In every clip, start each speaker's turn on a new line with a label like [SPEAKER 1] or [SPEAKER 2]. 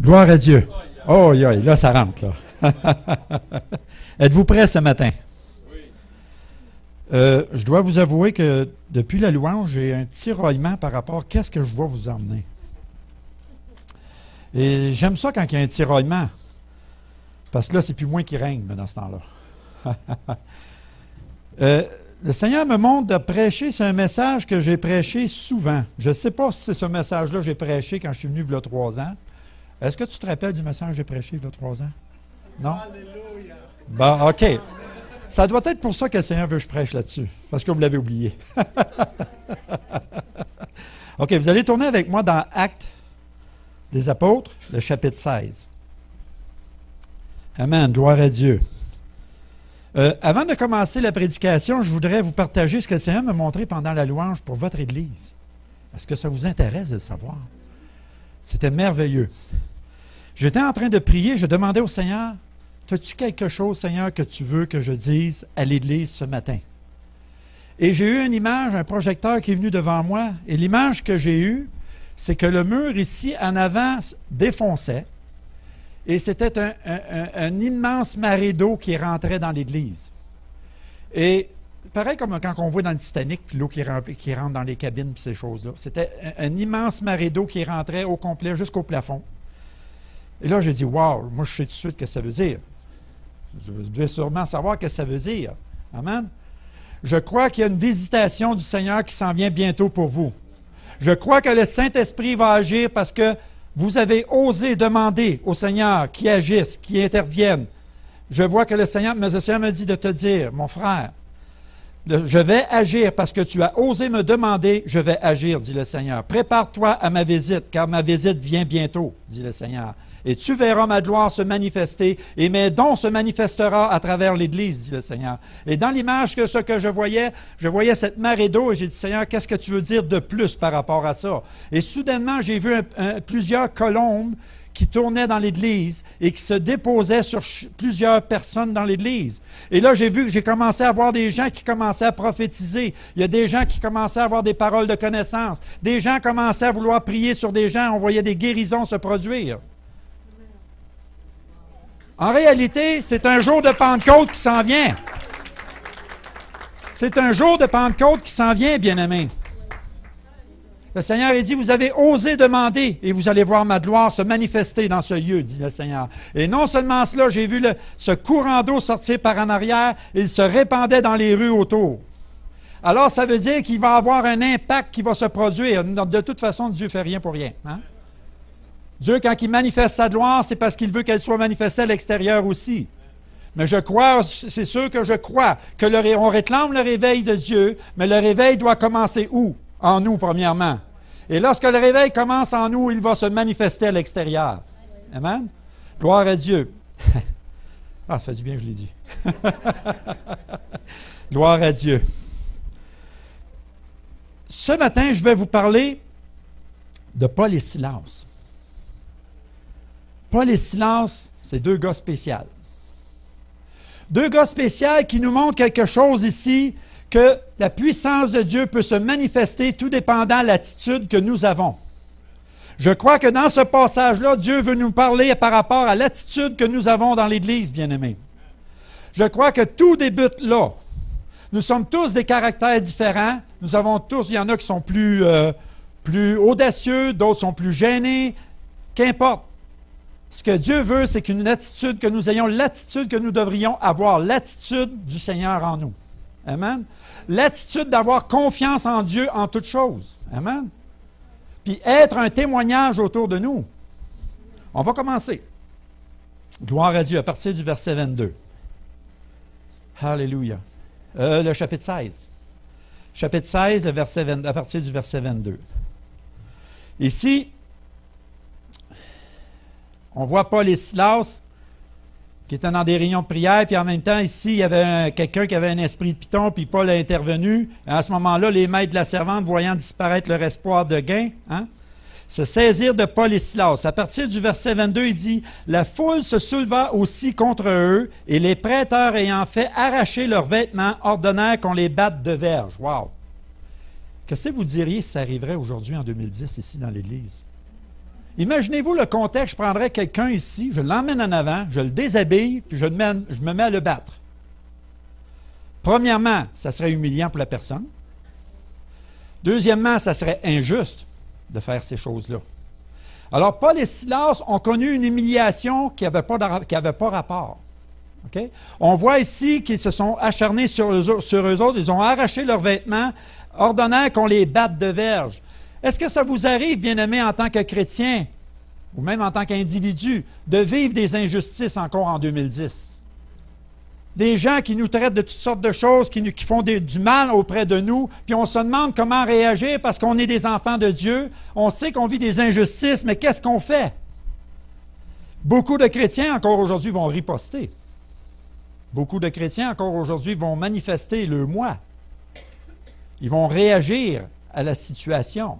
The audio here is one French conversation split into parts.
[SPEAKER 1] Gloire à Dieu. Oh, là, ça rentre, là. Êtes-vous prêts ce matin? Je dois vous avouer que depuis la louange, j'ai un tiraillement par rapport à qu'est-ce que je vais vous emmener. Et j'aime ça quand il y a un tiraillement. Parce que là, c'est plus moi qui règne dans ce temps-là. Le Seigneur me montre de prêcher, c'est un message que j'ai prêché souvent. Je ne sais pas si c'est ce message-là que j'ai prêché quand je suis venu il y a 3 ans. Est-ce que tu te rappelles du message que j'ai prêché il y a 3 ans? Non? Alléluia. Bon, OK. Ça doit être pour ça que le Seigneur veut que je prêche là-dessus, parce que vous l'avez oublié. OK, vous allez tourner avec moi dans Actes des Apôtres, le chapitre 16. Amen, gloire à Dieu. Avant de commencer la prédication, je voudrais vous partager ce que le Seigneur m'a montré pendant la louange pour votre Église. Est-ce que ça vous intéresse de le savoir? C'était merveilleux. J'étais en train de prier, je demandais au Seigneur, « As-tu quelque chose, Seigneur, que tu veux que je dise à l'Église ce matin? » Et j'ai eu une image, un projecteur qui est venu devant moi, et l'image que j'ai eue, c'est que le mur ici, en avant, défonçait, et c'était un immense marée d'eau qui rentrait dans l'Église. Et pareil comme quand on voit dans le Titanic, puis l'eau qui rentre dans les cabines, puis ces choses-là. C'était un immense marée d'eau qui rentrait au complet jusqu'au plafond. Et là, j'ai dit, « Wow, moi je sais tout de suite ce que ça veut dire. » Je devais sûrement savoir ce que ça veut dire. Amen. Je crois qu'il y a une visitation du Seigneur qui s'en vient bientôt pour vous. Je crois que le Saint-Esprit va agir parce que vous avez osé demander au Seigneur qu'il agisse, qu'il intervienne. Je vois que le Seigneur me dit de te dire, mon frère, je vais agir parce que tu as osé me demander, je vais agir, dit le Seigneur. Prépare-toi à ma visite, car ma visite vient bientôt, dit le Seigneur. Et tu verras ma gloire se manifester, et mes dons se manifestera à travers l'Église, dit le Seigneur. Et dans l'image que je voyais cette marée d'eau, et j'ai dit, Seigneur, qu'est-ce que tu veux dire de plus par rapport à ça? Et soudainement, j'ai vu plusieurs colombes qui tournaient dans l'Église et qui se déposaient sur plusieurs personnes dans l'Église. Et là, j'ai commencé à voir des gens qui commençaient à prophétiser. Il y a des gens qui commençaient à avoir des paroles de connaissance. Des gens commençaient à vouloir prier sur des gens. On voyait des guérisons se produire. En réalité, c'est un jour de Pentecôte qui s'en vient. C'est un jour de Pentecôte qui s'en vient, bien-aimés. Le Seigneur a dit, vous avez osé demander et vous allez voir ma gloire se manifester dans ce lieu, dit le Seigneur. Et non seulement cela, j'ai vu ce courant d'eau sortir par en arrière et il se répandait dans les rues autour. Alors, ça veut dire qu'il va y avoir un impact qui va se produire. De toute façon, Dieu ne fait rien pour rien. Hein? Dieu, quand il manifeste sa gloire, c'est parce qu'il veut qu'elle soit manifestée à l'extérieur aussi. Mais je crois, c'est sûr que je crois, on réclame le réveil de Dieu, mais le réveil doit commencer où? En nous, premièrement. Et lorsque le réveil commence en nous, il va se manifester à l'extérieur. Amen? Gloire à Dieu. Ah, ça fait du bien que je l'ai dit. Gloire à Dieu. Ce matin, je vais vous parler de Paul et Silas. Paul et Silas, c'est 2 gars spéciaux. 2 gars spéciaux qui nous montrent quelque chose ici, que la puissance de Dieu peut se manifester tout dépendant de l'attitude que nous avons. Je crois que dans ce passage-là, Dieu veut nous parler par rapport à l'attitude que nous avons dans l'Église, bien-aimés. Je crois que tout débute là. Nous sommes tous des caractères différents. Nous avons tous, il y en a qui sont plus audacieux, d'autres sont plus gênés. Qu'importe. Ce que Dieu veut, c'est qu'une attitude, que nous ayons l'attitude que nous devrions avoir, l'attitude du Seigneur en nous. Amen. L'attitude d'avoir confiance en Dieu en toutes choses. Amen. Puis être un témoignage autour de nous. On va commencer. Gloire à Dieu à partir du verset 22. Alléluia. Le chapitre 16. Chapitre 16, à partir du verset 22. Ici, on voit Paul et Silas qui étaient dans des réunions de prière, puis en même temps, ici, il y avait quelqu'un qui avait un esprit de python, puis Paul a intervenu. Et à ce moment-là, les maîtres de la servante, voyant disparaître leur espoir de gain, se saisirent de Paul et Silas. À partir du verset 22, il dit, « La foule se souleva aussi contre eux, et les prêteurs ayant fait arracher leurs vêtements, ordonnèrent qu'on les batte de verge. » Wow! Qu'est-ce que vous diriez si ça arriverait aujourd'hui en 2010 ici dans l'Église? Imaginez-vous le contexte, je prendrais quelqu'un ici, je l'emmène en avant, je le déshabille, puis je me mets à le battre. Premièrement, ça serait humiliant pour la personne. Deuxièmement, ça serait injuste de faire ces choses-là. Alors, Paul et Silas ont connu une humiliation qui n'avait pas rapport. Okay? On voit ici qu'ils se sont acharnés sur eux autres, ils ont arraché leurs vêtements, ordonnant qu'on les batte de verge. Est-ce que ça vous arrive, bien-aimés, en tant que chrétien, ou même en tant qu'individu, de vivre des injustices encore en 2010? Des gens qui nous traitent de toutes sortes de choses, qui font du mal auprès de nous, puis on se demande comment réagir parce qu'on est des enfants de Dieu. On sait qu'on vit des injustices, mais qu'est-ce qu'on fait? Beaucoup de chrétiens, encore aujourd'hui, vont riposter. Beaucoup de chrétiens, encore aujourd'hui, vont manifester le moi. Ils vont réagir à la situation.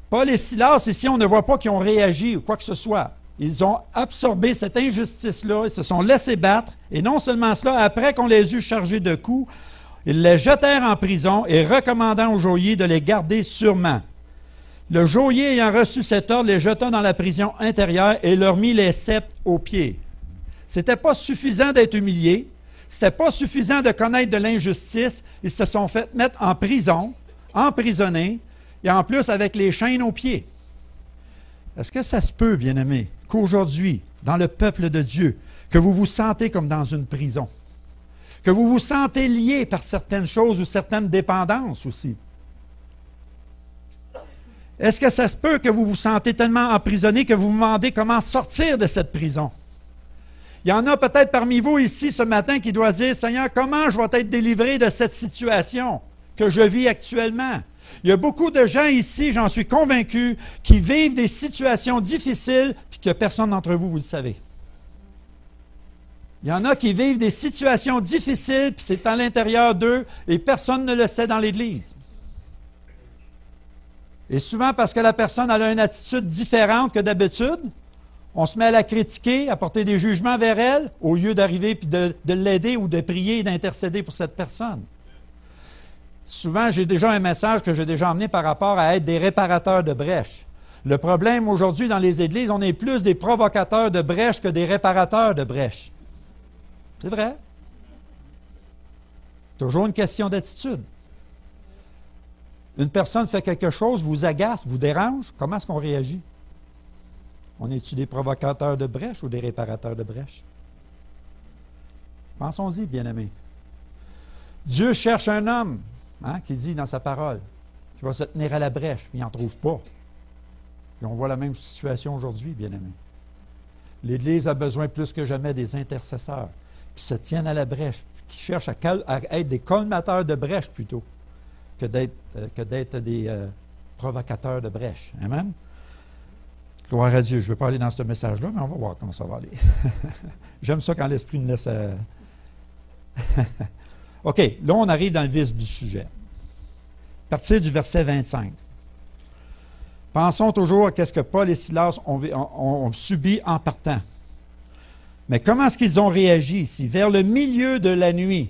[SPEAKER 1] Paul et Silas, ici, on ne voit pas qu'ils ont réagi ou quoi que ce soit. Ils ont absorbé cette injustice-là, ils se sont laissés battre, et non seulement cela, après qu'on les eut chargés de coups, ils les jetèrent en prison et recommandant au geôlier de les garder sûrement. Le geôlier ayant reçu cet ordre, les jeta dans la prison intérieure et leur mit les sceptres aux pieds. Ce n'était pas suffisant d'être humilié, ce n'était pas suffisant de connaître de l'injustice, ils se sont fait mettre en prison, emprisonnés, et en plus avec les chaînes aux pieds. Est-ce que ça se peut, bien-aimés, qu'aujourd'hui, dans le peuple de Dieu, que vous vous sentez comme dans une prison, que vous vous sentez lié par certaines choses ou certaines dépendances aussi? Est-ce que ça se peut que vous vous sentez tellement emprisonné que vous vous demandez comment sortir de cette prison? Il y en a peut-être parmi vous ici ce matin qui doivent dire, « Seigneur, comment je vais être délivré de cette situation que je vis actuellement? » Il y a beaucoup de gens ici, j'en suis convaincu, qui vivent des situations difficiles, puis que personne d'entre vous, vous le savez. Il y en a qui vivent des situations difficiles, puis c'est à l'intérieur d'eux, et personne ne le sait dans l'Église. Et souvent, parce que la personne a une attitude différente que d'habitude, on se met à la critiquer, à porter des jugements vers elle, au lieu d'arriver et de l'aider ou de prier et d'intercéder pour cette personne. Souvent, j'ai déjà un message que j'ai déjà emmené par rapport à être des réparateurs de brèches. Le problème aujourd'hui dans les églises, on est plus des provocateurs de brèches que des réparateurs de brèches. C'est vrai. Toujours une question d'attitude. Une personne fait quelque chose, vous agace, vous dérange, comment est-ce qu'on réagit? On est-tu des provocateurs de brèches ou des réparateurs de brèches? Pensons-y, bien-aimés. Dieu cherche un homme, qui dit dans sa parole, qui va se tenir à la brèche, mais il n'en trouve pas. Et on voit la même situation aujourd'hui, bien-aimés. L'Église a besoin plus que jamais des intercesseurs qui se tiennent à la brèche, qui cherchent à être des colmateurs de brèches plutôt que d'être des provocateurs de brèches. Amen? Gloire à Dieu. Je ne veux pas aller dans ce message-là, mais on va voir comment ça va aller. J'aime ça quand l'Esprit me laisse... OK, là, on arrive dans le vif du sujet. À partir du verset 25. Pensons toujours à ce que Paul et Silas ont subi en partant. Mais comment est-ce qu'ils ont réagi ici? Vers le milieu de la nuit.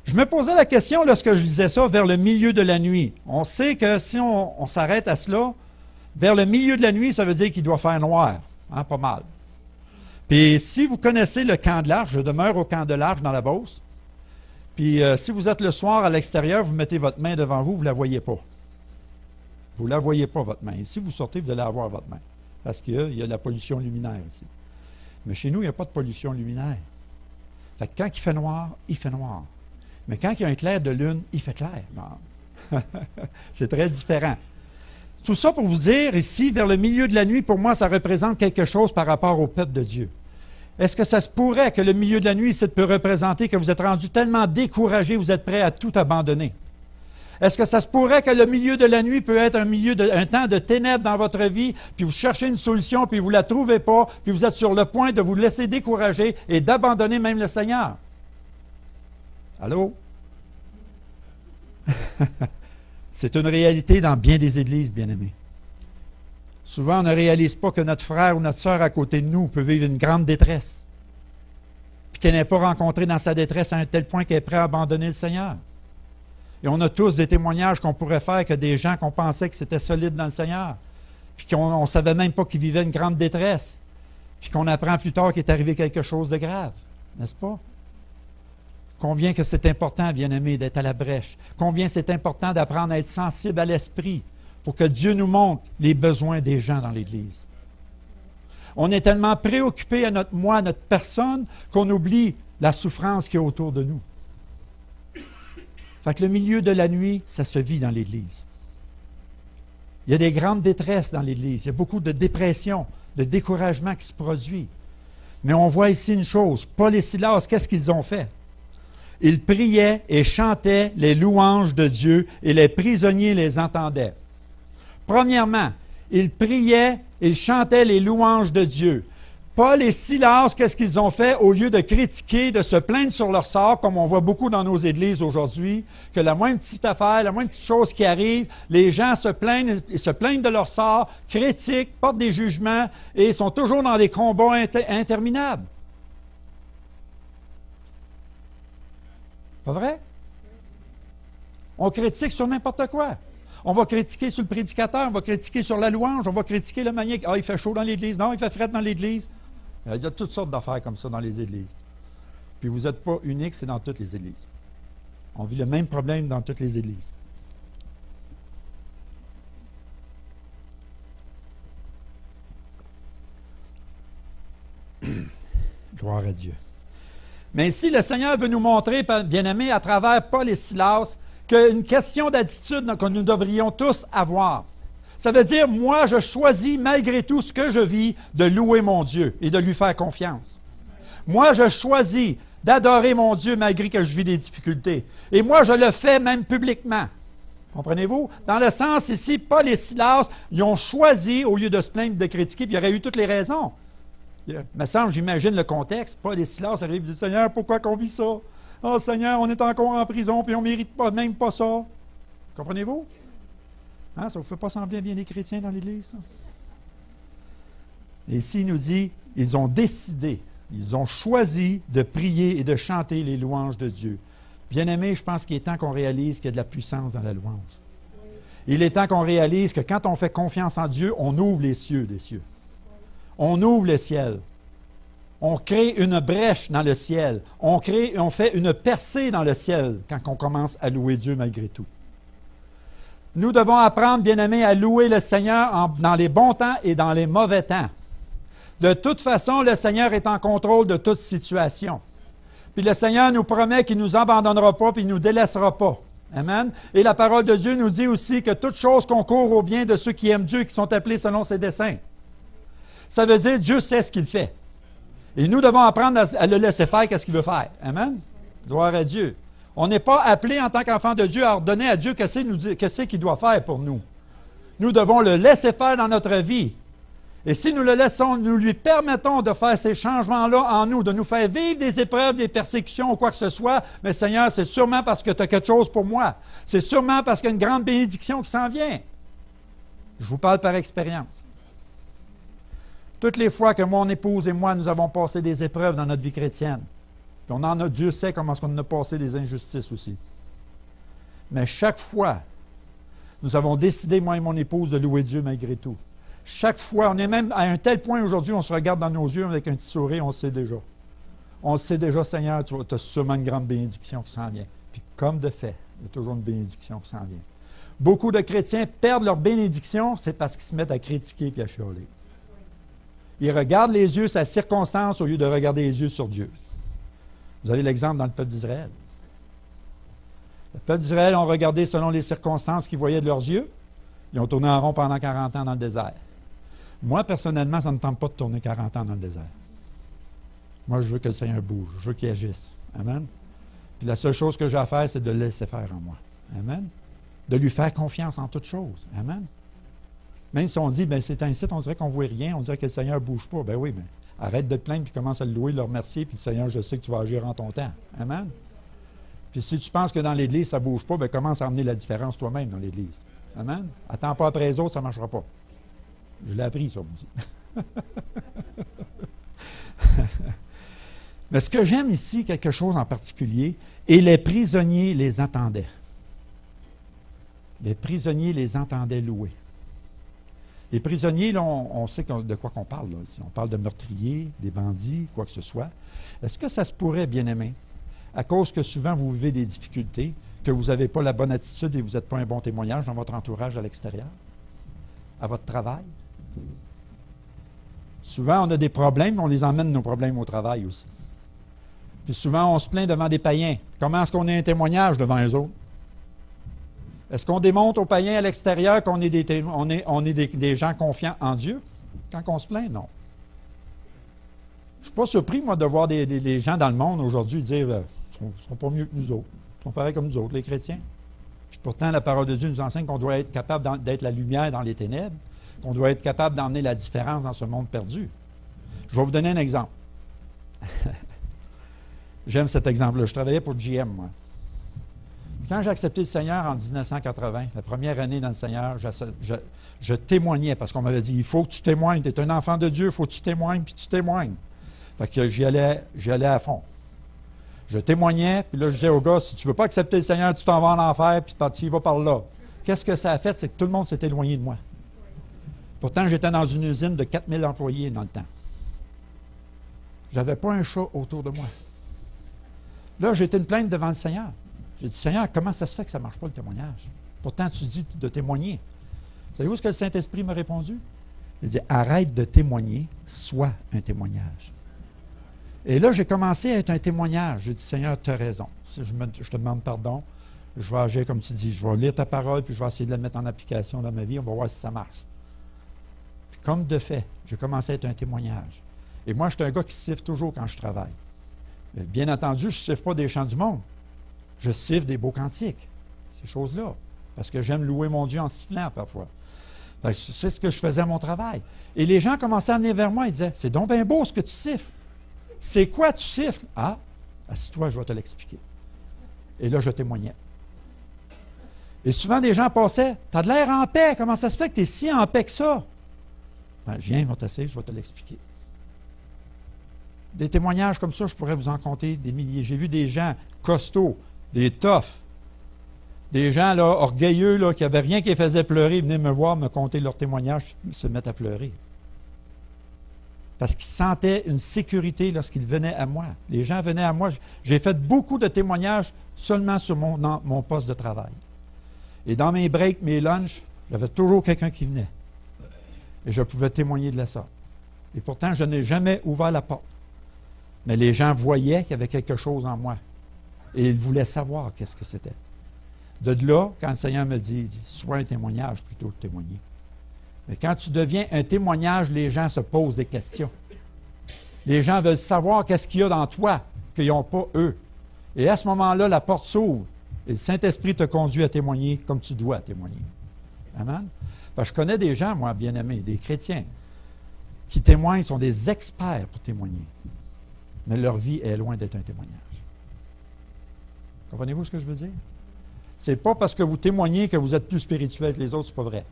[SPEAKER 1] Je me posais la question lorsque je lisais ça, vers le milieu de la nuit. On sait que si on s'arrête à cela, vers le milieu de la nuit, ça veut dire qu'il doit faire noir, pas mal. Puis si vous connaissez le camp de l'Arche, je demeure au camp de l'Arche dans la Beauce. Puis si vous êtes le soir à l'extérieur, vous mettez votre main devant vous, vous ne la voyez pas. Vous ne la voyez pas, votre main. Et si vous sortez, vous allez avoir votre main. Parce qu'il y a la pollution luminaire ici. Mais chez nous, il n'y a pas de pollution luminaire. Fait que quand il fait noir, il fait noir. Mais quand il y a un clair de lune, il fait clair. C'est très différent. Tout ça pour vous dire, ici, vers le milieu de la nuit, pour moi, ça représente quelque chose par rapport au peuple de Dieu. Est-ce que ça se pourrait que le milieu de la nuit, ça peut représenter que vous êtes rendu tellement découragé, vous êtes prêt à tout abandonner? Est-ce que ça se pourrait que le milieu de la nuit peut être un temps de ténèbres dans votre vie, puis vous cherchez une solution, puis vous ne la trouvez pas, puis vous êtes sur le point de vous laisser décourager et d'abandonner même le Seigneur? Allô? C'est une réalité dans bien des églises, bien-aimés. Souvent, on ne réalise pas que notre frère ou notre sœur à côté de nous peut vivre une grande détresse, puis qu'elle n'est pas rencontrée dans sa détresse à un tel point qu'elle est prête à abandonner le Seigneur. Et on a tous des témoignages qu'on pourrait faire que des gens qu'on pensait que c'était solide dans le Seigneur, puis qu'on ne savait même pas qu'il vivait une grande détresse, puis qu'on apprend plus tard qu'il est arrivé quelque chose de grave, n'est-ce pas? Combien que c'est important, bien-aimés, d'être à la brèche. Combien c'est important d'apprendre à être sensible à l'esprit pour que Dieu nous montre les besoins des gens dans l'Église. On est tellement préoccupé à notre moi, à notre personne, qu'on oublie la souffrance qui est autour de nous. Fait que le milieu de la nuit, ça se vit dans l'Église. Il y a des grandes détresses dans l'Église. Il y a beaucoup de dépression, de découragement qui se produit. Mais on voit ici une chose. Paul et Silas, qu'est-ce qu'ils ont fait? Ils priaient et chantaient les louanges de Dieu et les prisonniers les entendaient. Premièrement, ils priaient, ils chantaient les louanges de Dieu. Paul et Silas, qu'est-ce qu'ils ont fait? Au lieu de critiquer, de se plaindre sur leur sort, comme on voit beaucoup dans nos églises aujourd'hui, que la moindre petite affaire, la moindre petite chose qui arrive, les gens se plaignent de leur sort, critiquent, portent des jugements et sont toujours dans des combats interminables. Pas vrai? On critique sur n'importe quoi. On va critiquer sur le prédicateur, on va critiquer sur la louange, on va critiquer le maniaque. Ah, il fait chaud dans l'église. Non, il fait fret dans l'église. Il y a toutes sortes d'affaires comme ça dans les églises. Puis vous n'êtes pas unique, c'est dans toutes les églises. On vit le même problème dans toutes les églises. Gloire à Dieu. Mais ici, le Seigneur veut nous montrer, bien-aimés, à travers Paul et Silas, qu'une question d'attitude que nous devrions tous avoir. Ça veut dire, moi, je choisis, malgré tout ce que je vis, de louer mon Dieu et de lui faire confiance. Moi, je choisis d'adorer mon Dieu malgré que je vis des difficultés. Et moi, je le fais même publiquement. Comprenez-vous? Dans le sens ici, Paul et Silas, ils ont choisi, au lieu de se plaindre, de critiquer, puis il y aurait eu toutes les raisons. Il me semble, j'imagine le contexte. Paul et Silas arrivent et disent, Seigneur, pourquoi qu'on vit ça? Oh Seigneur, on est encore en prison, puis on ne mérite pas, même pas ça. Comprenez-vous? Hein, ça ne vous fait pas sembler bien des chrétiens dans l'Église, ça? Et ici, il nous dit, ils ont décidé, ils ont choisi de prier et de chanter les louanges de Dieu. Bien-aimés, je pense qu'il est temps qu'on réalise qu'il y a de la puissance dans la louange. Il est temps qu'on réalise que quand on fait confiance en Dieu, on ouvre les cieux des cieux. On ouvre le ciel. On crée une brèche dans le ciel. On fait une percée dans le ciel quand on commence à louer Dieu malgré tout. Nous devons apprendre, bien-aimés, à louer le Seigneur dans les bons temps et dans les mauvais temps. De toute façon, le Seigneur est en contrôle de toute situation. Puis le Seigneur nous promet qu'il ne nous abandonnera pas puis il ne nous délaissera pas. Amen. Et la parole de Dieu nous dit aussi que toute chose concourt au bien de ceux qui aiment Dieu et qui sont appelés selon ses desseins. Ça veut dire Dieu sait ce qu'il fait. Et nous devons apprendre à le laisser faire qu'est-ce qu'il veut faire. Amen. Gloire à Dieu. On n'est pas appelé en tant qu'enfant de Dieu à ordonner à Dieu qu'est-ce qu'il doit faire pour nous. Nous devons le laisser faire dans notre vie. Et si nous le laissons, nous lui permettons de faire ces changements-là en nous, de nous faire vivre des épreuves, des persécutions ou quoi que ce soit, mais Seigneur, c'est sûrement parce que tu as quelque chose pour moi. C'est sûrement parce qu'il y a une grande bénédiction qui s'en vient. Je vous parle par expérience. Toutes les fois que mon épouse et moi, nous avons passé des épreuves dans notre vie chrétienne, puis on en a, Dieu sait comment on a passé des injustices aussi. Mais chaque fois, nous avons décidé, moi et mon épouse, de louer Dieu malgré tout. Chaque fois, on est même à un tel point aujourd'hui, on se regarde dans nos yeux avec un petit sourire, on le sait déjà. On le sait déjà, Seigneur, tu as sûrement une grande bénédiction qui s'en vient. Puis comme de fait, il y a toujours une bénédiction qui s'en vient. Beaucoup de chrétiens perdent leur bénédiction, c'est parce qu'ils se mettent à critiquer et à chialer. Ils regardent les yeux sur la circonstance au lieu de regarder les yeux sur Dieu. Vous avez l'exemple dans le peuple d'Israël. Le peuple d'Israël ont regardé selon les circonstances qu'ils voyaient de leurs yeux. Ils ont tourné en rond pendant 40 ans dans le désert. Moi, personnellement, ça ne me tente pas de tourner 40 ans dans le désert. Moi, je veux que le Seigneur bouge. Je veux qu'il agisse. Amen. Puis la seule chose que j'ai à faire, c'est de le laisser faire en moi. Amen. De lui faire confiance en toutes choses. Amen. Même si on dit, bien, c'est ainsi, on dirait qu'on ne voit rien, on dirait que le Seigneur ne bouge pas. Ben oui, mais arrête de te plaindre, puis commence à le louer, le remercier, puis le Seigneur, je sais que tu vas agir en ton temps. Amen. Puis si tu penses que dans l'Église, ça ne bouge pas, bien, commence à amener la différence toi-même dans l'Église. Amen. Attends pas après les autres, ça ne marchera pas. Je l'ai appris, ça, on me dit. Mais ce que j'aime ici, quelque chose en particulier, et les prisonniers les entendaient. Les prisonniers les entendaient louer. Les prisonniers, là, on sait de quoi qu'on parle. Là, ici. On parle de meurtriers, des bandits, quoi que ce soit. Est-ce que ça se pourrait, bien-aimé, à cause que souvent vous vivez des difficultés, que vous n'avez pas la bonne attitude et vous n'êtes pas un bon témoignage dans votre entourage à l'extérieur, à votre travail? Souvent, on a des problèmes, mais on les emmène, nos problèmes, au travail aussi. Puis souvent, on se plaint devant des païens. Comment est-ce qu'on est un témoignage devant eux autres? Est-ce qu'on démontre aux païens à l'extérieur qu'on est, des gens confiants en Dieu quand on se plaint? Non. Je ne suis pas surpris, moi, de voir des gens dans le monde aujourd'hui dire ils ne sont pas mieux que nous autres. Ils sont pareils comme nous autres, les chrétiens. Puis pourtant, la parole de Dieu nous enseigne qu'on doit être capable d'être la lumière dans les ténèbres, qu'on doit être capable d'emmener la différence dans ce monde perdu. Je vais vous donner un exemple. J'aime cet exemple-là. Je travaillais pour GM, moi. Quand j'ai accepté le Seigneur en 1980, la première année dans le Seigneur, je témoignais parce qu'on m'avait dit, il faut que tu témoignes, tu es un enfant de Dieu, il faut que tu témoignes, puis tu témoignes. Fait que j'y allais à fond. Je témoignais, puis là, je disais aux gars, si tu ne veux pas accepter le Seigneur, tu t'en vas en enfer, puis tu y vas par là. Qu'est-ce que ça a fait? C'est que tout le monde s'est éloigné de moi. Pourtant, j'étais dans une usine de 4000 employés dans le temps. J'avais pas un chat autour de moi. Là, j'ai été une plainte devant le Seigneur. J'ai dit, Seigneur, comment ça se fait que ça ne marche pas le témoignage? Pourtant, tu dis de témoigner. Savez-vous ce que le Saint-Esprit m'a répondu? Il dit, arrête de témoigner, sois un témoignage. Et là, j'ai commencé à être un témoignage. J'ai dit, Seigneur, tu as raison. Je te demande pardon. Je vais agir comme tu dis. Je vais lire ta parole, puis je vais essayer de la mettre en application dans ma vie. On va voir si ça marche. Puis comme de fait, j'ai commencé à être un témoignage. Et moi, je suis un gars qui siffle toujours quand je travaille. Mais bien entendu, je ne siffle pas des chants du monde. Je siffle des beaux cantiques, ces choses-là, parce que j'aime louer mon Dieu en sifflant parfois. C'est ce que je faisais à mon travail. Et les gens commençaient à venir vers moi et disaient, c'est donc bien beau ce que tu siffles. C'est quoi tu siffles? Ah, assis-toi, je vais te l'expliquer. Et là, je témoignais. Et souvent, des gens passaient, tu as de l'air en paix, comment ça se fait que tu es si en paix que ça? Ben, viens, je vais t'asseoir, je vais te l'expliquer. Des témoignages comme ça, je pourrais vous en compter des milliers. J'ai vu des gens costauds, des toughs, des gens là, orgueilleux là, qui n'avaient rien qui les faisait pleurer, ils venaient me voir, me conter leurs témoignages, se mettre à pleurer. Parce qu'ils sentaient une sécurité lorsqu'ils venaient à moi. Les gens venaient à moi. J'ai fait beaucoup de témoignages seulement sur mon poste de travail. Et dans mes breaks, mes lunchs, j'avais toujours quelqu'un qui venait. Et je pouvais témoigner de la sorte. Et pourtant, je n'ai jamais ouvert la porte. Mais les gens voyaient qu'il y avait quelque chose en moi. Et ils voulaient savoir qu'est-ce que c'était. De là, quand le Seigneur me dit, sois un témoignage plutôt que témoigner. Mais quand tu deviens un témoignage, les gens se posent des questions. Les gens veulent savoir qu'est-ce qu'il y a dans toi qu'ils n'ont pas eux. Et à ce moment-là, la porte s'ouvre. Et le Saint-Esprit te conduit à témoigner comme tu dois témoigner. Amen? Parce que je connais des gens, moi, bien-aimés, des chrétiens, qui témoignent, sont des experts pour témoigner. Mais leur vie est loin d'être un témoignage. Comprenez-vous ce que je veux dire? Ce n'est pas parce que vous témoignez que vous êtes plus spirituel que les autres, ce n'est pas vrai.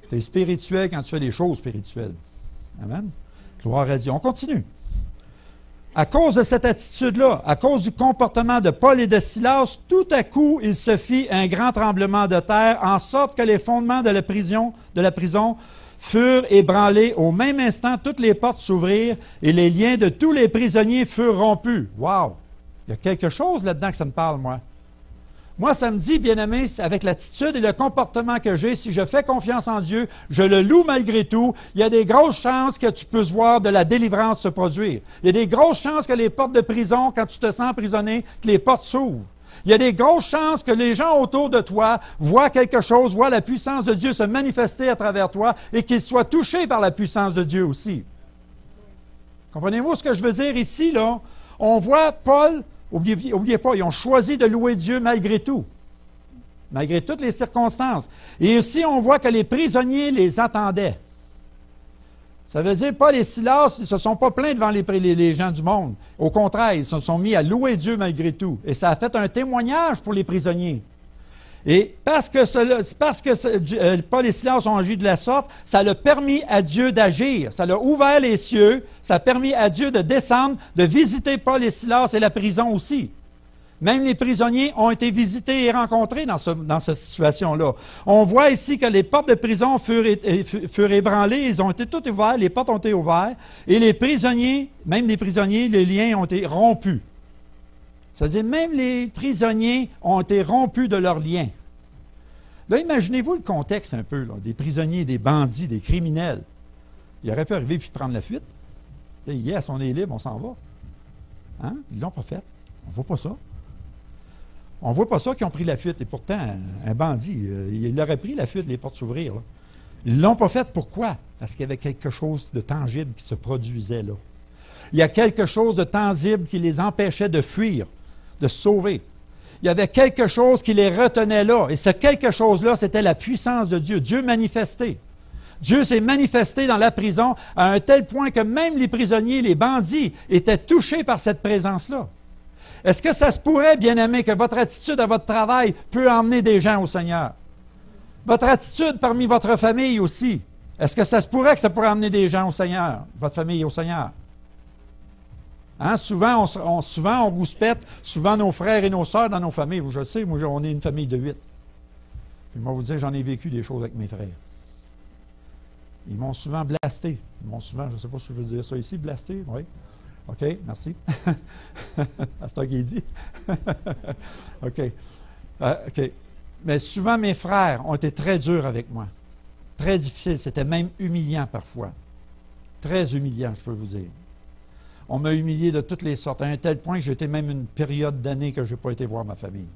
[SPEAKER 1] Tu es spirituel quand tu fais des choses spirituelles. Amen? Gloire à Dieu. On continue. À cause de cette attitude-là, à cause du comportement de Paul et de Silas, tout à coup, il se fit un grand tremblement de terre, en sorte que les fondements de la prison furent ébranlés. Au même instant, toutes les portes s'ouvrirent et les liens de tous les prisonniers furent rompus. Wow! Il y a quelque chose là-dedans que ça me parle, moi. Moi, ça me dit, bien-aimé, avec l'attitude et le comportement que j'ai, si je fais confiance en Dieu, je le loue malgré tout, il y a des grosses chances que tu puisses voir de la délivrance se produire. Il y a des grosses chances que les portes de prison, quand tu te sens emprisonné, que les portes s'ouvrent. Il y a des grosses chances que les gens autour de toi voient quelque chose, voient la puissance de Dieu se manifester à travers toi et qu'ils soient touchés par la puissance de Dieu aussi. Comprenez-vous ce que je veux dire ici, là? On voit Paul... N'oubliez pas, ils ont choisi de louer Dieu malgré tout, malgré toutes les circonstances. Et aussi, on voit que les prisonniers les attendaient. Ça veut dire, Paul et Silas, ils ne se sont pas plaints devant les gens du monde. Au contraire, ils se sont mis à louer Dieu malgré tout. Et ça a fait un témoignage pour les prisonniers. Et parce que Paul et Silas ont agi de la sorte, ça a permis à Dieu d'agir. Ça a ouvert les cieux. Ça a permis à Dieu de descendre, de visiter Paul et Silas et la prison aussi.
[SPEAKER 2] Même les prisonniers ont été visités et rencontrés dans cette situation-là. On voit ici que les portes de prison furent ébranlées, ils ont été toutes ouvertes, les portes ont été ouvertes, et les prisonniers, même les prisonniers, les liens ont été rompus. C'est-à-dire, même les prisonniers ont été rompus de leurs liens. Là, imaginez-vous le contexte un peu, là, des prisonniers, des bandits, des criminels. Ils auraient pu arriver puis prendre la fuite. Là, yes, on est libre, on s'en va. Hein? Ils ne l'ont pas fait. On ne voit pas ça. On ne voit pas ça qu'ils ont pris la fuite. Et pourtant, un bandit, il aurait pris la fuite, les portes s'ouvrir. Là. Ils ne l'ont pas fait. Pourquoi? Parce qu'il y avait quelque chose de tangible qui se produisait là. Il y a quelque chose de tangible qui les empêchait de fuir, de se sauver. Il y avait quelque chose qui les retenait là. Et ce quelque chose-là, c'était la puissance de Dieu. Dieu manifesté. Dieu s'est manifesté dans la prison à un tel point que même les prisonniers, les bandits, étaient touchés par cette présence-là. Est-ce que ça se pourrait, bien-aimés, que votre attitude à votre travail peut emmener des gens au Seigneur? Votre attitude parmi votre famille aussi. Est-ce que ça se pourrait que ça pourrait emmener des gens au Seigneur, votre famille au Seigneur? Hein? Souvent, on rouspète, souvent nos frères et nos sœurs dans nos familles. Je sais, moi, on est une famille de 8. Puis moi, vous dire, j'en ai vécu des choses avec mes frères. Ils m'ont souvent blasté. Ils m'ont souvent, je ne sais pas si je veux dire ça ici, blasté, oui. OK, merci. C'est toi qui dit. OK. OK. Mais souvent, mes frères ont été très durs avec moi. Très difficiles. C'était même humiliant parfois. Très humiliant, je peux vous dire. On m'a humilié de toutes les sortes, à un tel point que j'étais même une période d'années que je n'ai pas été voir ma famille.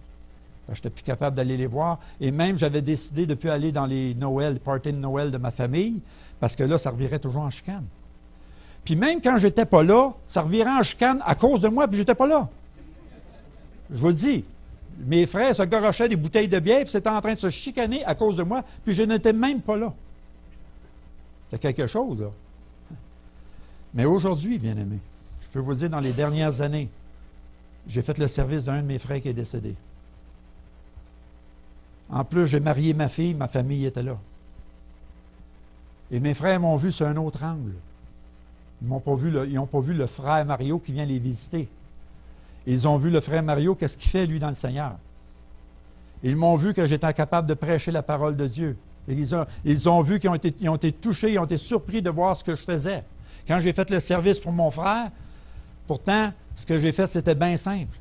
[SPEAKER 2] Je n'étais plus capable d'aller les voir. Et même, j'avais décidé de ne plus aller dans les Noëls, les parties de Noël de ma famille, parce que là, ça revirait toujours en chicane. Puis même quand je n'étais pas là, ça revirait en chicane à cause de moi, puis je n'étais pas là. Je vous le dis. Mes frères se garochaient des bouteilles de bière, puis c'était en train de se chicaner à cause de moi, puis je n'étais même pas là. C'était quelque chose, là. Mais aujourd'hui, bien-aimés, je peux vous dire, dans les dernières années, j'ai fait le service d'un de mes frères qui est décédé. En plus, j'ai marié ma fille, ma famille était là. Et mes frères m'ont vu sur un autre angle. Ils n'ont pas vu le frère Mario qui vient les visiter. Ils ont vu le frère Mario, qu'est-ce qu'il fait, lui, dans le Seigneur. Ils m'ont vu que j'étais incapable de prêcher la parole de Dieu. Et ils ont vu qu'ils ont été touchés, ils ont été surpris de voir ce que je faisais. Quand j'ai fait le service pour mon frère, pourtant, ce que j'ai fait, c'était bien simple.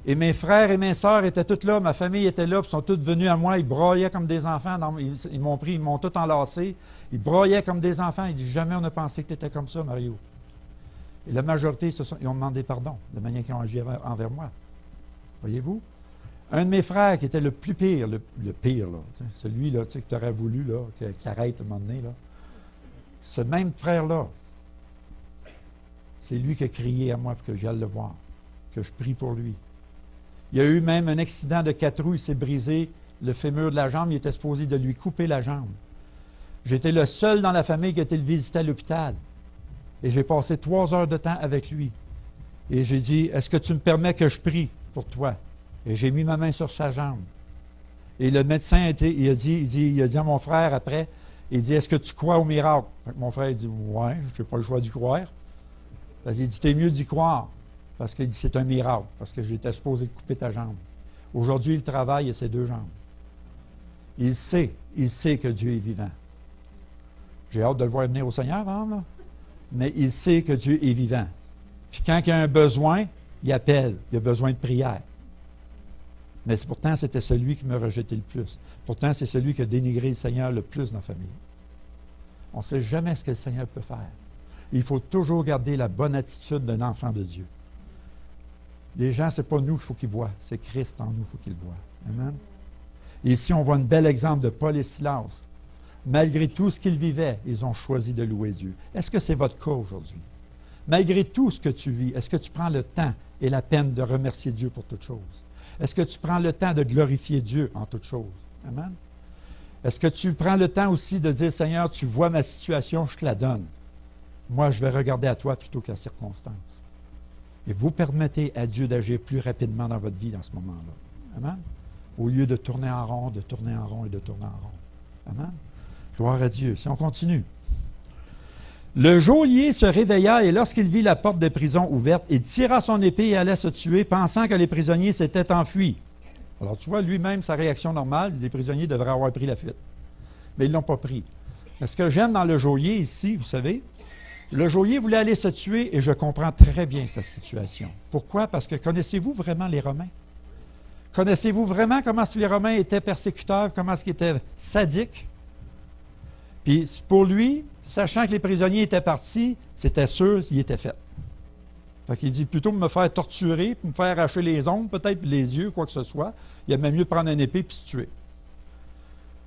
[SPEAKER 2] Et mes frères et mes sœurs étaient tous là, ma famille était là, puis ils sont tous venus à moi, ils braillaient comme des enfants, ils m'ont pris, ils m'ont tous enlacé, ils braillaient comme des enfants, ils disent, jamais on n'a pensé que tu étais comme ça, Mario. Et la majorité, ils ont demandé pardon, de manière qu'ils ont agi envers moi. Voyez-vous? Un de mes frères qui était le plus pire, le pire, là, celui là, que tu aurais voulu, là, qui arrête à un moment donné, là. Ce même frère-là, c'est lui qui a crié à moi pour que j'aille le voir, que je prie pour lui. Il y a eu même un accident de 4 roues, il s'est brisé le fémur de la jambe, il était supposé de lui couper la jambe. J'étais le seul dans la famille qui a été le visiter à l'hôpital. Et j'ai passé 3 heures de temps avec lui. Et j'ai dit, est-ce que tu me permets que je prie pour toi? Et j'ai mis ma main sur sa jambe. Et le médecin, il a dit à mon frère après, il dit, est-ce que tu crois au miracle? Mon frère il dit, ouais, je n'ai pas le choix d'y croire. Il dit, t'es mieux d'y croire. Parce qu'il dit, c'est un miracle, parce que j'étais supposé de couper ta jambe. Aujourd'hui, il travaille et ses 2 jambes. Il sait que Dieu est vivant. J'ai hâte de le voir venir au Seigneur, hein, là. Mais il sait que Dieu est vivant. Puis quand il y a un besoin, il appelle. Il a besoin de prière. Mais pourtant, c'était celui qui me rejetait le plus. Pourtant, c'est celui qui a dénigré le Seigneur le plus dans la famille. On ne sait jamais ce que le Seigneur peut faire. Il faut toujours garder la bonne attitude d'un enfant de Dieu. Les gens, ce n'est pas nous qu'il faut qu'ils voient, c'est Christ en nous qu'il faut qu'ils voient. Amen. Et ici, on voit un bel exemple de Paul et Silas. Malgré tout ce qu'ils vivaient, ils ont choisi de louer Dieu. Est-ce que c'est votre cas aujourd'hui? Malgré tout ce que tu vis, est-ce que tu prends le temps et la peine de remercier Dieu pour toutes choses? Est-ce que tu prends le temps de glorifier Dieu en toutes choses? Amen. Est-ce que tu prends le temps aussi de dire, Seigneur, tu vois ma situation, je te la donne. Moi, je vais regarder à toi plutôt qu'à la circonstance. Et vous permettez à Dieu d'agir plus rapidement dans votre vie dans ce moment-là. Amen. Au lieu de tourner en rond, de tourner en rond et de tourner en rond. Amen. Gloire à Dieu. Si on continue. Le geôlier se réveilla et lorsqu'il vit la porte de prison ouverte, il tira son épée et allait se tuer, pensant que les prisonniers s'étaient enfuis. Alors tu vois, lui-même, sa réaction normale, les prisonniers devraient avoir pris la fuite. Mais ils ne l'ont pas pris. Mais ce que j'aime dans le geôlier ici, vous savez, le geôlier voulait aller se tuer et je comprends très bien sa situation. Pourquoi? Parce que connaissez-vous vraiment les Romains? Connaissez-vous vraiment comment les Romains étaient persécuteurs, comment ils étaient sadiques? Puis pour lui, sachant que les prisonniers étaient partis, c'était sûr, il était fait. Fait qu'il dit, plutôt que me faire torturer, me faire arracher les ongles, peut-être les yeux, quoi que ce soit, il aimait mieux prendre une épée et se tuer.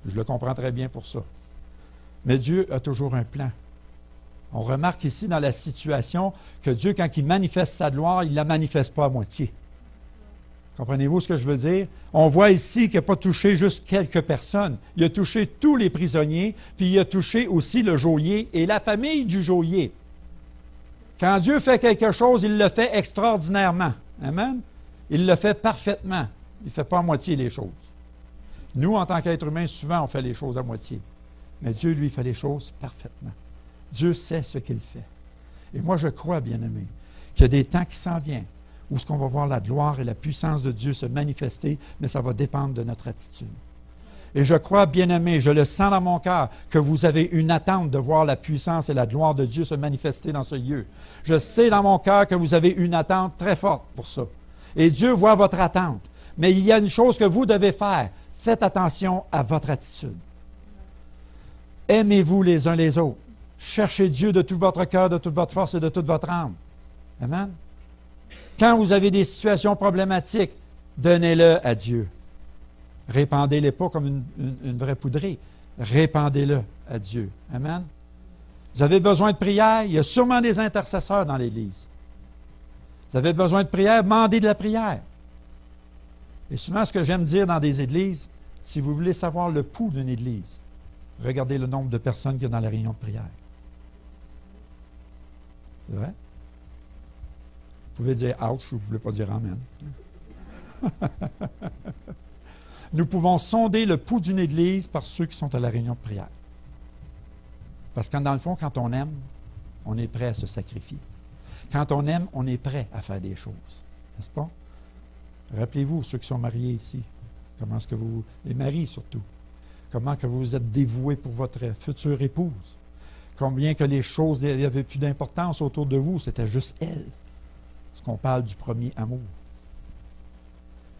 [SPEAKER 2] Je le comprends très bien pour ça. Mais Dieu a toujours un plan. On remarque ici dans la situation que Dieu, quand il manifeste sa gloire, il ne la manifeste pas à moitié. Comprenez-vous ce que je veux dire? On voit ici qu'il n'a pas touché juste quelques personnes. Il a touché tous les prisonniers, puis il a touché aussi le geôlier et la famille du geôlier. Quand Dieu fait quelque chose, il le fait extraordinairement. Amen? Il le fait parfaitement. Il ne fait pas à moitié les choses. Nous, en tant qu'êtres humains, souvent, on fait les choses à moitié. Mais Dieu, lui, fait les choses parfaitement. Dieu sait ce qu'il fait. Et moi, je crois, bien-aimés, qu'il y a des temps qui s'en viennent où ce qu'on va voir la gloire et la puissance de Dieu se manifester, mais ça va dépendre de notre attitude. Et je crois, bien-aimés, je le sens dans mon cœur, que vous avez une attente de voir la puissance et la gloire de Dieu se manifester dans ce lieu. Je sais dans mon cœur que vous avez une attente très forte pour ça. Et Dieu voit votre attente. Mais il y a une chose que vous devez faire. Faites attention à votre attitude. Aimez-vous les uns les autres. Cherchez Dieu de tout votre cœur, de toute votre force et de toute votre âme. Amen. Quand vous avez des situations problématiques, donnez-le à Dieu. Répandez-les pas comme une vraie poudrée. Répandez-le à Dieu. Amen. Vous avez besoin de prière, il y a sûrement des intercesseurs dans l'Église. Vous avez besoin de prière, demandez de la prière. Et souvent, ce que j'aime dire dans des églises, si vous voulez savoir le pouls d'une église, regardez le nombre de personnes qu'il y a dans la réunion de prière. C'est vrai? Vous pouvez dire « ouch » ou vous ne voulez pas dire « amen ». Nous pouvons sonder le pouls d'une église par ceux qui sont à la réunion de prière. Parce que dans le fond, quand on aime, on est prêt à se sacrifier. Quand on aime, on est prêt à faire des choses. N'est-ce pas? Rappelez-vous, ceux qui sont mariés ici, comment est-ce que vous, les maris surtout, comment que vous êtes dévoués pour votre future épouse. Combien que les choses, il n'y avait plus d'importance autour de vous, c'était juste elle. Parce qu'on parle du premier amour.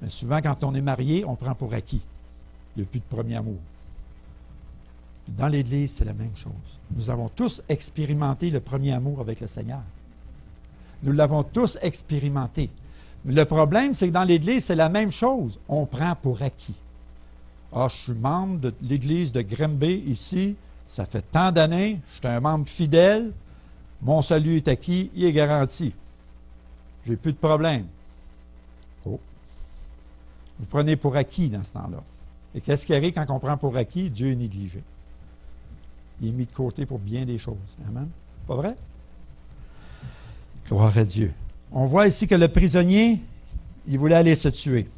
[SPEAKER 2] Mais souvent, quand on est marié, on prend pour acquis. Il n'y a plus de premier amour. Puis dans l'Église, c'est la même chose. Nous avons tous expérimenté le premier amour avec le Seigneur. Nous l'avons tous expérimenté. Mais le problème, c'est que dans l'Église, c'est la même chose. On prend pour acquis. Ah, je suis membre de l'Église de Grimby ici. Ça fait tant d'années. Je suis un membre fidèle. Mon salut est acquis. Il est garanti. J'ai plus de problème. Oh. Vous prenez pour acquis dans ce temps-là. Et qu'est-ce qui arrive quand on prend pour acquis? Dieu est négligé. Il est mis de côté pour bien des choses. Amen? Pas vrai? Gloire à Dieu. On voit ici que le prisonnier, il voulait aller se tuer.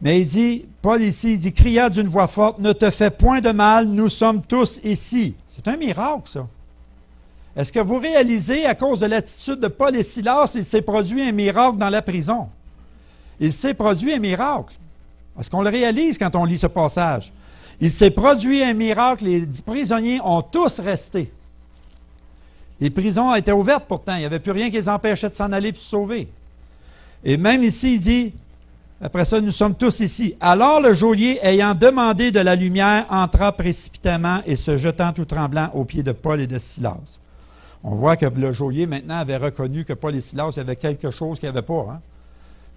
[SPEAKER 2] Mais il dit, Paul ici, il dit, cria d'une voix forte, ne te fais point de mal, nous sommes tous ici. C'est un miracle, ça. Est-ce que vous réalisez, à cause de l'attitude de Paul et Silas, il s'est produit un miracle dans la prison? Il s'est produit un miracle. Est-ce qu'on le réalise quand on lit ce passage? Il s'est produit un miracle, les prisonniers ont tous resté. Les prisons étaient ouvertes pourtant, il n'y avait plus rien qui les empêchait de s'en aller et de se sauver. Et même ici, il dit, après ça, nous sommes tous ici. Alors le geôlier, ayant demandé de la lumière, entra précipitamment et se jetant tout tremblant aux pieds de Paul et de Silas. On voit que le geôlier maintenant avait reconnu que Paul et Silas, il y avait quelque chose qu'il n'y avait pas. Hein?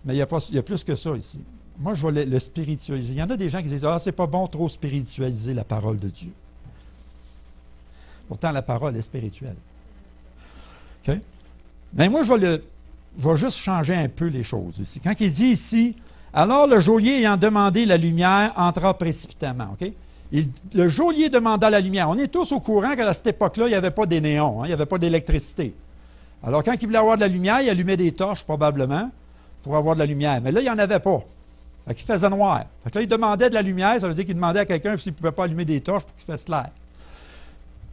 [SPEAKER 2] Mais il y a plus que ça ici. Moi, je vais le spiritualiser. Il y en a des gens qui disent, ah, c'est pas bon trop spiritualiser la parole de Dieu. Pourtant, la parole est spirituelle. OK? Mais moi, je vais juste changer un peu les choses ici. Quand il dit ici, alors le geôlier ayant demandé la lumière entra précipitamment. OK? Le geôlier demanda la lumière. On est tous au courant qu'à cette époque-là, il n'y avait pas des néons, hein, il n'y avait pas d'électricité. Alors, quand il voulait avoir de la lumière, il allumait des torches, probablement, pour avoir de la lumière. Mais là, il n'y en avait pas. Fait qu'il faisait noir. Fait que là, il demandait de la lumière, ça veut dire qu'il demandait à quelqu'un s'il ne pouvait pas allumer des torches pour qu'il fasse clair.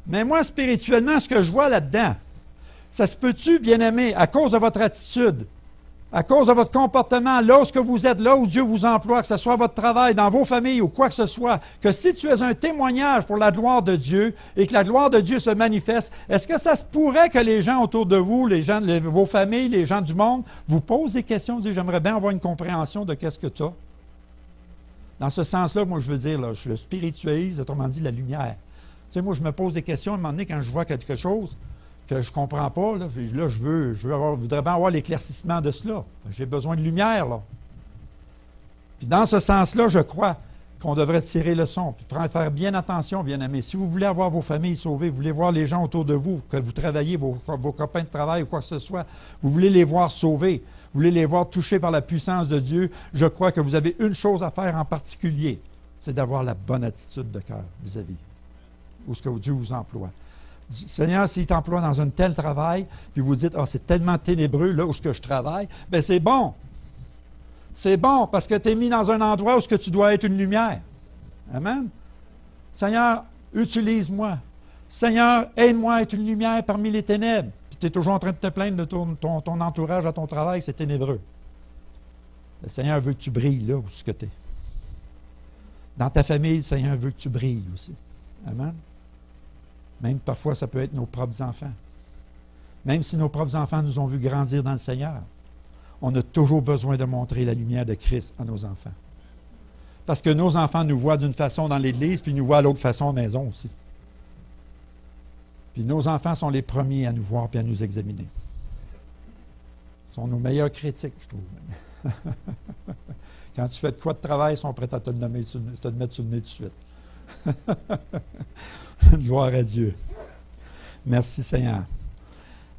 [SPEAKER 2] Mais moi, spirituellement, ce que je vois là-dedans, ça se peut-tu, bien-aimé, à cause de votre attitude, à cause de votre comportement, là où vous êtes, là où Dieu vous emploie, que ce soit votre travail, dans vos familles ou quoi que ce soit, que si tu es un témoignage pour la gloire de Dieu et que la gloire de Dieu se manifeste, est-ce que ça se pourrait que les gens autour de vous, vos familles, les gens du monde, vous posent des questions, disent « J'aimerais bien avoir une compréhension de qu'est-ce que tu as ». Dans ce sens-là, moi, je veux dire, là, je le spiritualise, autrement dit, la lumière. Tu sais, moi, je me pose des questions à un moment donné quand je vois quelque chose que je ne comprends pas, là je voudrais bien avoir l'éclaircissement de cela. J'ai besoin de lumière, là. Puis dans ce sens-là, je crois qu'on devrait tirer le son, puis faire bien attention, bien-aimés. Si vous voulez avoir vos familles sauvées, vous voulez voir les gens autour de vous, que vous travaillez, vos copains de travail ou quoi que ce soit, vous voulez les voir sauvés, vous voulez les voir touchés par la puissance de Dieu, je crois que vous avez une chose à faire en particulier, c'est d'avoir la bonne attitude de cœur vis-à-vis où ce que Dieu vous emploie. Seigneur, s'il t'emploie dans un tel travail, puis vous dites, « Ah, c'est tellement ténébreux là où ce que je travaille », bien c'est bon. C'est bon, parce que tu es mis dans un endroit où ce que tu dois être une lumière. Amen. Seigneur, utilise-moi. Seigneur, aide-moi à être une lumière parmi les ténèbres. Puis tu es toujours en train de te plaindre de ton entourage à ton travail, c'est ténébreux. Le Seigneur veut que tu brilles là où ce que tu es. Dans ta famille, le Seigneur veut que tu brilles aussi. Amen. Même parfois, ça peut être nos propres enfants. Même si nos propres enfants nous ont vu grandir dans le Seigneur, on a toujours besoin de montrer la lumière de Christ à nos enfants. Parce que nos enfants nous voient d'une façon dans l'Église, puis nous voient de l'autre façon à la maison aussi. Puis nos enfants sont les premiers à nous voir et à nous examiner. Ils sont nos meilleurs critiques, je trouve. Quand tu fais de quoi de travail, ils sont prêts à te le mettre sur le nez tout de suite. Gloire à Dieu. Merci Seigneur.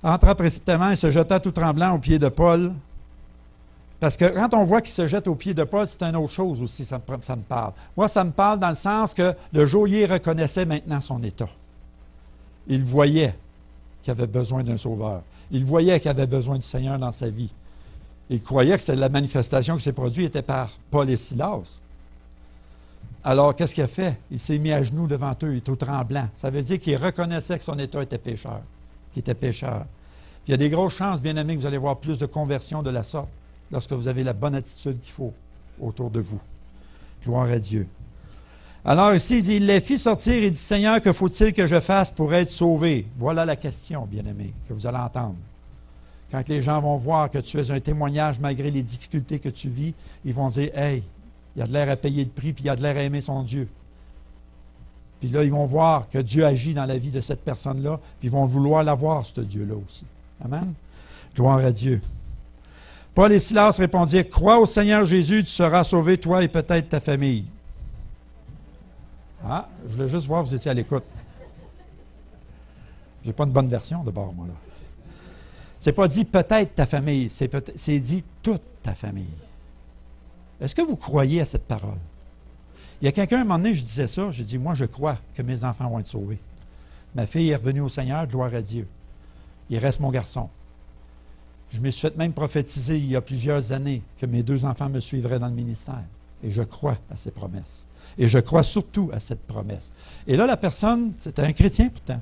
[SPEAKER 2] Entra précipitamment et se jeta tout tremblant aux pieds de Paul. Parce que quand on voit qu'il se jette aux pieds de Paul, c'est une autre chose aussi, ça me parle. Moi, ça me parle dans le sens que le geôlier reconnaissait maintenant son état. Il voyait qu'il avait besoin d'un sauveur. Il voyait qu'il avait besoin du Seigneur dans sa vie. Il croyait que la manifestation qui s'est produite était par Paul et Silas. Alors, qu'est-ce qu'il a fait? Il s'est mis à genoux devant eux, il est tout tremblant. Ça veut dire qu'il reconnaissait que son état était pécheur, qu'il était pécheur. Puis il y a des grosses chances, bien aimés, que vous allez voir plus de conversion de la sorte lorsque vous avez la bonne attitude qu'il faut autour de vous. Gloire à Dieu. Alors ici, il dit, il les fit sortir et dit, Seigneur, que faut-il que je fasse pour être sauvé? Voilà la question, bien aimés, que vous allez entendre. Quand les gens vont voir que tu es un témoignage malgré les difficultés que tu vis, ils vont dire, hey, il y a de l'air à payer le prix, puis il y a de l'air à aimer son Dieu. Puis là, ils vont voir que Dieu agit dans la vie de cette personne-là, puis ils vont vouloir l'avoir, ce Dieu-là aussi. Amen. Gloire à Dieu. Paul et Silas répondirent, « Crois au Seigneur Jésus, tu seras sauvé, toi et peut-être ta famille. » Ah, je voulais juste voir, vous étiez à l'écoute. Je n'ai pas une bonne version de bord, moi, là. C'est pas dit peut-être ta famille, c'est dit toute ta famille. Est-ce que vous croyez à cette parole? Il y a quelqu'un, à un moment donné, je disais ça, j'ai dit, moi, je crois que mes enfants vont être sauvés. Ma fille est revenue au Seigneur, gloire à Dieu. Il reste mon garçon. Je me suis fait même prophétiser il y a plusieurs années que mes 2 enfants me suivraient dans le ministère. Et je crois à ces promesses. Et je crois surtout à cette promesse. Et là, la personne, c'était un chrétien pourtant,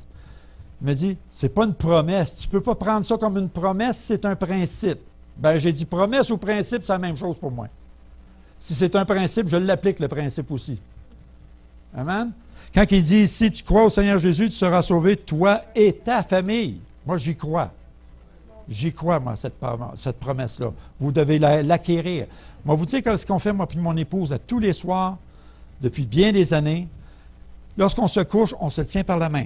[SPEAKER 2] me dit, c'est pas une promesse. Tu ne peux pas prendre ça comme une promesse, c'est un principe. Bien, j'ai dit promesse ou principe, c'est la même chose pour moi. Si c'est un principe, je l'applique, le principe aussi. Amen? Quand il dit ici, tu crois au Seigneur Jésus, tu seras sauvé, toi et ta famille. Moi, j'y crois. J'y crois, moi, cette promesse-là. Vous devez l'acquérir. Moi, vous dites ce qu'on fait, moi et mon épouse, à tous les soirs, depuis bien des années, lorsqu'on se couche, on se tient par la main.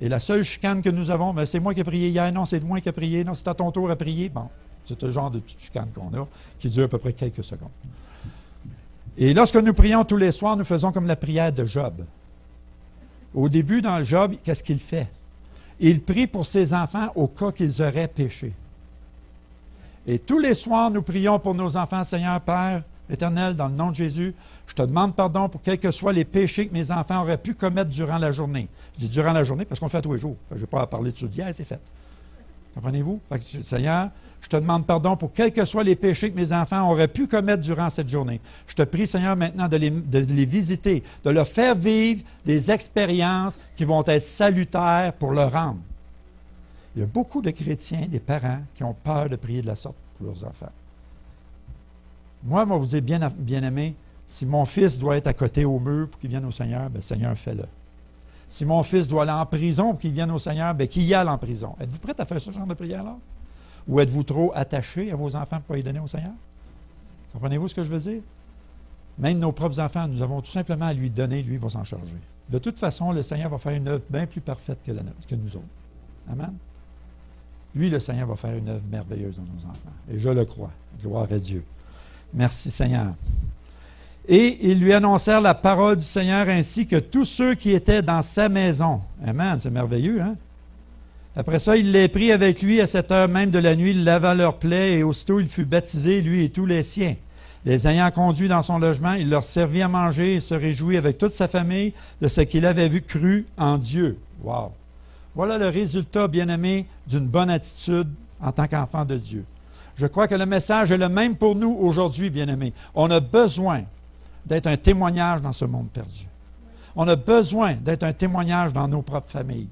[SPEAKER 2] Et la seule chicane que nous avons, c'est moi qui ai prié hier, non, c'est moi qui ai prié, non, c'est à ton tour à prier. Bon, c'est le genre de petite chicane qu'on a, qui dure à peu près quelques secondes. Et lorsque nous prions tous les soirs, nous faisons comme la prière de Job. Au début, dans le Job, qu'est-ce qu'il fait? Il prie pour ses enfants au cas qu'ils auraient péché. Et tous les soirs, nous prions pour nos enfants, Seigneur Père éternel, dans le nom de Jésus, je te demande pardon pour quels que soient les péchés que mes enfants auraient pu commettre durant la journée. Je dis durant la journée parce qu'on le fait tous les jours. Je ne vais pas parler de ça d'hier, c'est fait. Comprenez-vous? Seigneur, je te demande pardon pour quels que soient les péchés que mes enfants auraient pu commettre durant cette journée. Je te prie, Seigneur, maintenant de les visiter, de leur faire vivre des expériences qui vont être salutaires pour leur âme. Il y a beaucoup de chrétiens, des parents, qui ont peur de prier de la sorte pour leurs enfants. Moi, vous dire, bien-aimé, si mon fils doit être à côté au mur pour qu'il vienne au Seigneur, bien, Seigneur, fais-le. Si mon fils doit aller en prison pour qu'il vienne au Seigneur, bien, qu'il y aille en prison. Êtes-vous prêt à faire ce genre de prière-là? Ou êtes-vous trop attaché à vos enfants pour ne pas les donner au Seigneur? Comprenez-vous ce que je veux dire? Même nos propres enfants, nous avons tout simplement à lui donner, lui, il va s'en charger. De toute façon, le Seigneur va faire une œuvre bien plus parfaite que nous autres. Amen? Lui, le Seigneur va faire une œuvre merveilleuse dans nos enfants. Et je le crois. Gloire à Dieu. Merci, Seigneur. Et ils lui annoncèrent la parole du Seigneur ainsi que tous ceux qui étaient dans sa maison. Amen, c'est merveilleux, hein? Après ça, il les prit avec lui à cette heure même de la nuit, il lava leurs plaies, et aussitôt il fut baptisé, lui et tous les siens. Les ayant conduits dans son logement, il leur servit à manger et se réjouit avec toute sa famille de ce qu'il avait vu cru en Dieu. Wow! Voilà le résultat, bien-aimé, d'une bonne attitude en tant qu'enfant de Dieu. Je crois que le message est le même pour nous aujourd'hui, bien-aimés. On a besoin d'être un témoignage dans ce monde perdu. On a besoin d'être un témoignage dans nos propres familles.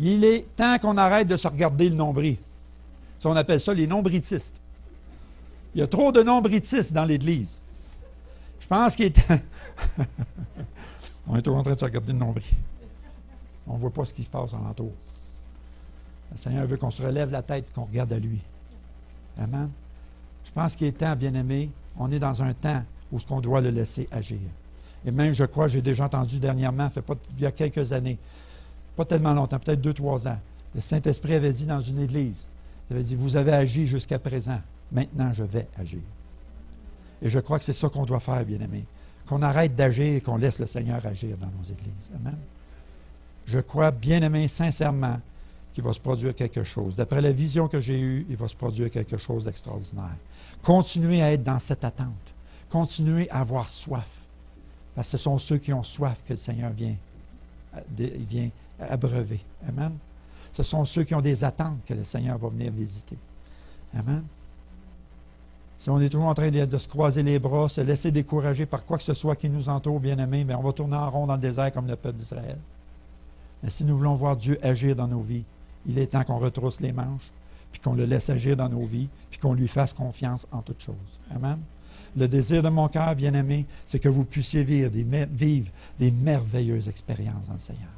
[SPEAKER 2] Il est temps qu'on arrête de se regarder le nombril. On appelle ça les nombritistes. Il y a trop de nombritistes dans l'Église. Je pense qu'il est temps... On est toujours en train de se regarder le nombril. On ne voit pas ce qui se passe alentour. Le Seigneur veut qu'on se relève la tête et qu'on regarde à lui. Amen. Je pense qu'il est temps, bien-aimé, on est dans un temps où on doit le laisser agir. Et même, je crois, j'ai déjà entendu dernièrement, il y a quelques années, pas tellement longtemps, peut-être 2-3 ans, le Saint-Esprit avait dit dans une église, il avait dit, vous avez agi jusqu'à présent, maintenant je vais agir. Et je crois que c'est ça qu'on doit faire, bien-aimé, qu'on arrête d'agir et qu'on laisse le Seigneur agir dans nos églises. Amen. Je crois, bien-aimé, sincèrement, qu'il va se produire quelque chose. D'après la vision que j'ai eue, il va se produire quelque chose d'extraordinaire. Continuez à être dans cette attente. Continuez à avoir soif. Parce que ce sont ceux qui ont soif que le Seigneur vient abreuver. Amen. Ce sont ceux qui ont des attentes que le Seigneur va venir visiter. Amen. Si on est toujours en train de se croiser les bras, se laisser décourager par quoi que ce soit qui nous entoure, bien-aimés, on va tourner en rond dans le désert comme le peuple d'Israël. Mais si nous voulons voir Dieu agir dans nos vies, il est temps qu'on retrousse les manches, puis qu'on le laisse agir dans nos vies, puis qu'on lui fasse confiance en toutes choses. Amen. Le désir de mon cœur, bien-aimé, c'est que vous puissiez vivre des merveilleuses expériences dans le Seigneur.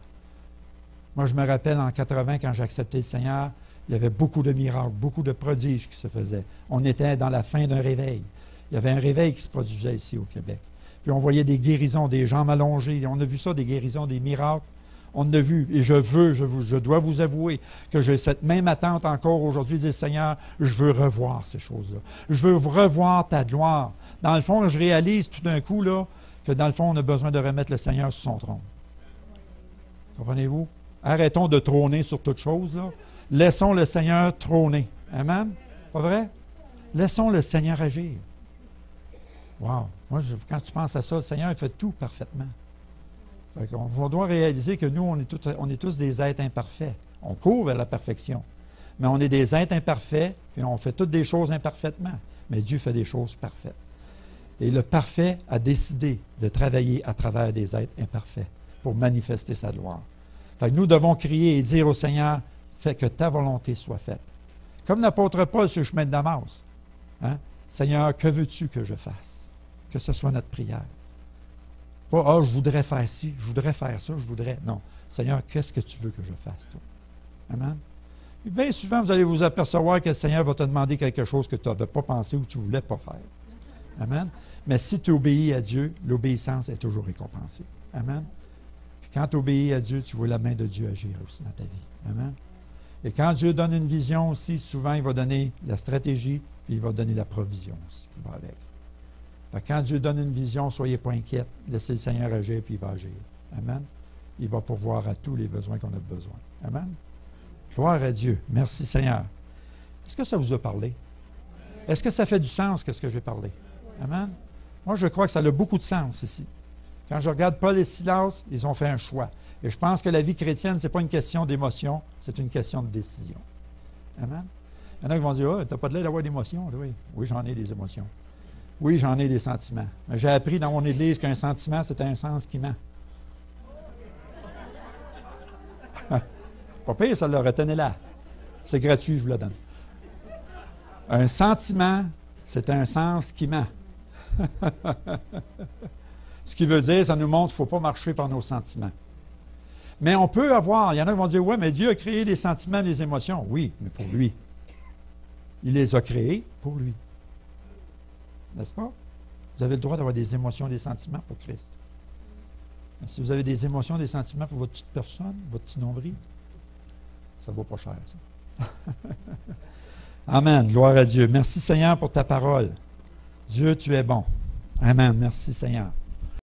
[SPEAKER 2] Moi, je me rappelle en 80, quand j'ai accepté le Seigneur, il y avait beaucoup de miracles, beaucoup de prodiges qui se faisaient. On était dans la fin d'un réveil. Il y avait un réveil qui se produisait ici au Québec. Puis on voyait des guérisons, des jambes allongées. On a vu ça, des guérisons, des miracles. On en a vu, et je dois vous avouer que j'ai cette même attente encore aujourd'hui, de dire, Seigneur, je veux revoir ces choses-là. Je veux revoir ta gloire. Dans le fond, je réalise tout d'un coup là, que dans le fond, on a besoin de remettre le Seigneur sur son trône. Comprenez-vous? Arrêtons de trôner sur toutes choses, là. Laissons le Seigneur trôner. Amen? Pas vrai? Laissons le Seigneur agir. Wow! Moi, quand tu penses à ça, le Seigneur il fait tout parfaitement. On doit réaliser que nous, on est tous des êtres imparfaits. On court vers la perfection. Mais on est des êtres imparfaits, et on fait toutes des choses imparfaitement. Mais Dieu fait des choses parfaites. Et le parfait a décidé de travailler à travers des êtres imparfaits pour manifester sa gloire. Fait que nous devons crier et dire au Seigneur, fais que ta volonté soit faite. Comme l'apôtre Paul sur le chemin de Damas. Hein? Seigneur, que veux-tu que je fasse? Que ce soit notre prière. Pas, je voudrais faire ci, je voudrais faire ça, je voudrais. Non. Seigneur, qu'est-ce que tu veux que je fasse, toi? Amen. Et bien souvent, vous allez vous apercevoir que le Seigneur va te demander quelque chose que tu n'avais pas pensé ou que tu ne voulais pas faire. Amen. Mais si tu obéis à Dieu, l'obéissance est toujours récompensée. Amen. Puis quand tu obéis à Dieu, tu vois la main de Dieu agir aussi dans ta vie. Amen. Et quand Dieu donne une vision aussi, souvent, il va donner la stratégie, puis il va donner la provision aussi qui va avec. Fait que quand Dieu donne une vision, soyez pas inquiets. Laissez le Seigneur agir, puis il va agir. Amen. Il va pourvoir à tous les besoins qu'on a besoin. Amen. Gloire à Dieu. Merci Seigneur. Est-ce que ça vous a parlé? Est-ce que ça fait du sens, ce que j'ai parlé? Amen. Moi, je crois que ça a beaucoup de sens ici. Quand je regarde Paul et Silas, ils ont fait un choix. Et je pense que la vie chrétienne, ce n'est pas une question d'émotion, c'est une question de décision. Amen. Il y en a qui vont dire, tu n'as pas de l'air d'avoir d'émotions. Oui, oui, j'en ai des émotions. Oui, j'en ai des sentiments. J'ai appris dans mon Église qu'un sentiment, c'est un sens qui ment. Pas pire, ça le retenez là. C'est gratuit, je vous le donne. Un sentiment, c'est un sens qui ment. Ce qui veut dire, ça nous montre qu'il ne faut pas marcher par nos sentiments. Mais on peut avoir, il y en a qui vont dire, ouais, mais Dieu a créé les sentiments, les émotions. Oui, mais pour lui. Il les a créés pour lui. N'est-ce pas? Vous avez le droit d'avoir des émotions, des sentiments pour Christ. Mais si vous avez des émotions, des sentiments pour votre petite personne, votre petit nombril, ça ne vaut pas cher, ça. Amen. Gloire à Dieu. Merci, Seigneur, pour ta parole. Dieu, tu es bon. Amen. Merci, Seigneur.